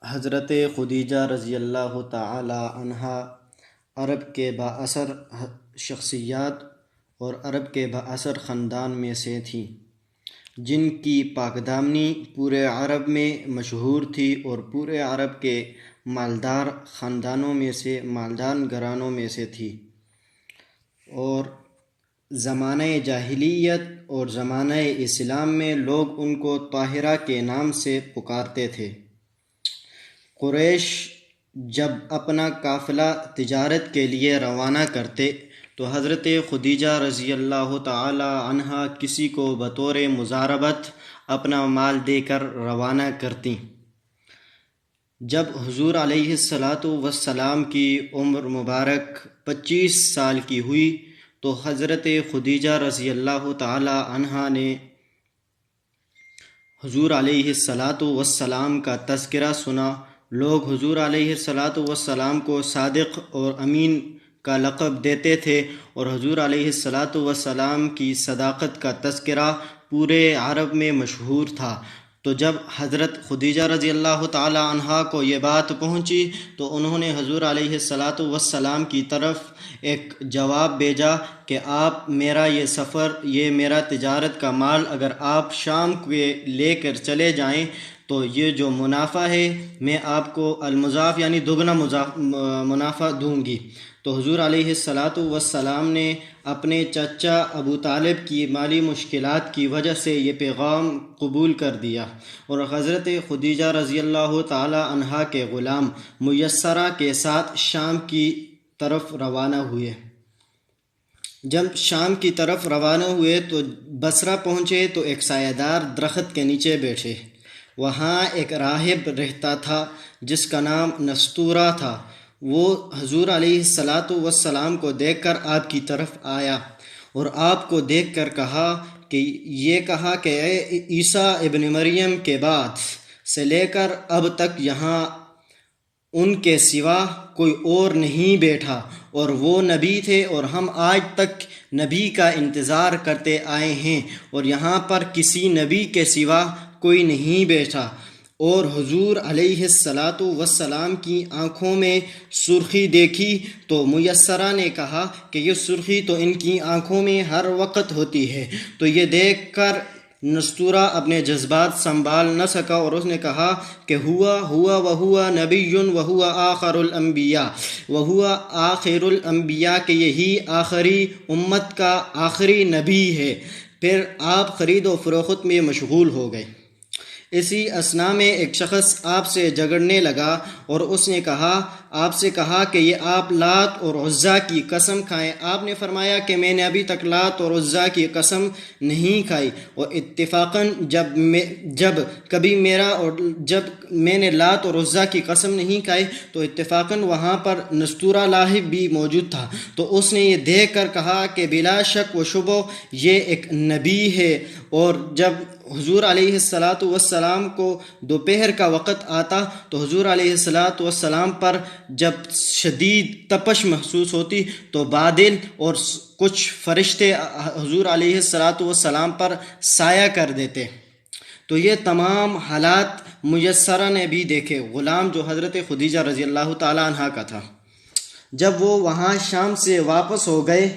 حضرت خدیجہ رضی اللہ تعالی عنہا عرب کے بااثر شخصیات اور عرب کے بااثر خاندان میں سے تھیں، جن کی پاکدامنی پورے عرب میں مشہور تھی اور پورے عرب کے مالدار خاندانوں میں سے، مالدار گھرانوں میں سے تھی، اور زمانہ جاہلیت اور زمانہ اسلام میں لوگ ان کو طاہرہ کے نام سے پکارتے تھے۔ قریش جب اپنا قافلہ تجارت کے لیے روانہ کرتے تو حضرت خدیجہ رضی اللہ تعالی عنہا کسی کو بطور مضاربت اپنا مال دے کر روانہ کرتیں۔ جب حضور علیہ السلام کی عمر مبارک 25 سال کی ہوئی تو حضرت خدیجہ رضی اللہ تعالی عنہا نے حضور علیہ السلام کا تذکرہ سنا۔ لوگ حضور علیہ السلام کو صادق اور امین کا لقب دیتے تھے، اور حضور علیہ السلام کی صداقت کا تذکرہ پورے عرب میں مشہور تھا۔ تو جب حضرت خدیجہ رضی اللہ تعالی عنہا کو یہ بات پہنچی تو انہوں نے حضور علیہ السلام کی طرف ایک جواب بھیجا کہ آپ میرا یہ سفر، یہ میرا تجارت کا مال اگر آپ شام کے لے کر چلے جائیں تو یہ جو منافع ہے میں آپ کو المضاف یعنی دگنا منافع دوں گی۔ تو حضور علیہ السلام نے اپنے چچا ابو طالب کی مالی مشکلات کی وجہ سے یہ پیغام قبول کر دیا، اور حضرت خدیجہ رضی اللہ تعالی عنہا کے غلام میسرہ کے ساتھ شام کی طرف روانہ ہوئے۔ جب شام کی طرف روانہ ہوئے تو بصرہ پہنچے تو ایک سایہ دار درخت کے نیچے بیٹھے۔ وہاں ایک راہب رہتا تھا جس کا نام نستورہ تھا۔ وہ حضور علیہ السلام کو دیکھ کر آپ کی طرف آیا اور آپ کو دیکھ کر کہا کہ اے عیسیٰ ابن مریم کے بعد سے لے کر اب تک یہاں ان کے سوا کوئی اور نہیں بیٹھا، اور وہ نبی تھے اور ہم آج تک نبی کا انتظار کرتے آئے ہیں، اور یہاں پر کسی نبی کے سوا کوئی نہیں بیٹھا۔ اور حضور علیہ السلام کی آنکھوں میں سرخی دیکھی تو میسرہ نے کہا کہ یہ سرخی تو ان کی آنکھوں میں ہر وقت ہوتی ہے۔ تو یہ دیکھ کر نستورہ اپنے جذبات سنبھال نہ سکا اور اس نے کہا کہ ہوا نبی وہوا آخر الانبیاء، وہوا آخر الانبیاء، کہ یہی آخری امت کا آخری نبی ہے۔ پھر آپ خرید و فروخت میں مشغول ہو گئے۔ اسی اثناء میں ایک شخص آپ سے جھگڑنے لگا اور اس نے آپ سے کہا کہ یہ آپ لات اور عزیٰ کی قسم کھائیں۔ آپ نے فرمایا کہ میں نے ابھی تک لات اور عزیٰ کی قسم نہیں کھائی، اور اتفاقاً جب میں نے لات اور عزیٰ کی قسم نہیں کھائی تو اتفاقاً وہاں پر نستورہ لاہب بھی موجود تھا۔ تو اس نے یہ دیکھ کر کہا کہ بلا شک و شبہ یہ ایک نبی ہے۔ اور جب حضور علیہ السلام کو دوپہر کا وقت آتا تو حضور علیہ السلام پر جب شدید تپش محسوس ہوتی تو بادل اور کچھ فرشتے حضور علیہ السلام پر سایہ کر دیتے۔ تو یہ تمام حالات میسرہ نے بھی دیکھے، غلام جو حضرت خدیجہ رضی اللہ تعالی عنہ کا تھا۔ جب وہ وہاں شام سے واپس ہو گئے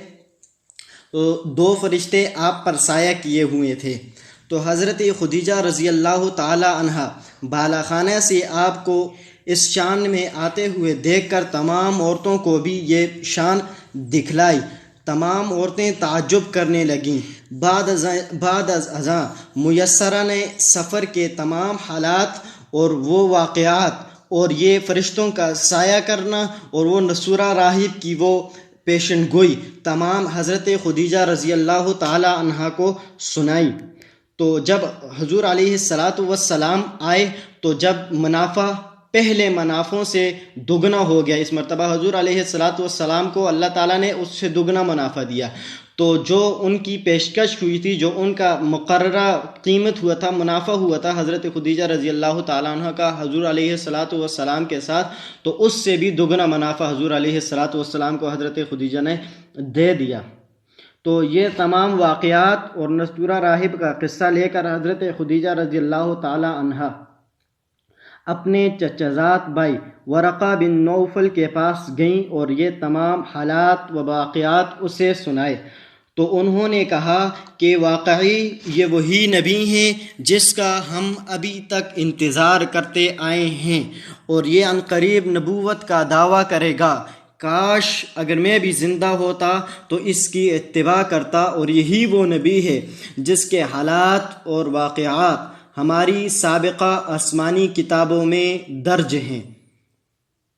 تو 2 فرشتے آپ پر سایہ کیے ہوئے تھے۔ تو حضرت خدیجہ رضی اللہ تعالی عنہ بالا خانہ سے آپ کو اس شان میں آتے ہوئے دیکھ کر تمام عورتوں کو بھی یہ شان دکھلائی۔ تمام عورتیں تعجب کرنے لگیں۔ بعد ازاں میسرہ نے سفر کے تمام حالات اور وہ واقعات اور یہ فرشتوں کا سایہ کرنا اور وہ نستورہ راہب کی وہ پیشن گوئی تمام حضرت خدیجہ رضی اللہ تعالی عنہا کو سنائی۔ تو جب حضور علیہ السلام آئے تو جب منافع پہلے منافعوں سے دگنا ہو گیا، اس مرتبہ حضور علیہ السلام کو اللہ تعالیٰ نے اس سے دگنا منافع دیا، تو جو ان کی پیشکش ہوئی تھی، جو ان کا مقررہ قیمت ہوا تھا، منافع ہوا تھا حضرت خدیجہ رضی اللہ تعالیٰ عنہ کا حضور علیہ السلام کے ساتھ، تو اس سے بھی دگنا منافع حضور علیہ السلام کو حضرت خدیجہ نے دے دیا۔ تو یہ تمام واقعات اور نستورہ راہب کا قصہ لے کر حضرت خدیجہ رضی اللہ تعالی عنہا اپنے چچزاد بھائی ورقہ بن نوفل کے پاس گئیں اور یہ تمام حالات و واقعات اسے سنائے، تو انہوں نے کہا کہ واقعی یہ وہی نبی ہیں جس کا ہم ابھی تک انتظار کرتے آئے ہیں، اور یہ عنقریب نبوت کا دعویٰ کرے گا۔ کاش اگر میں بھی زندہ ہوتا تو اس کی اتباع کرتا، اور یہی وہ نبی ہے جس کے حالات اور واقعات ہماری سابقہ آسمانی کتابوں میں درج ہیں۔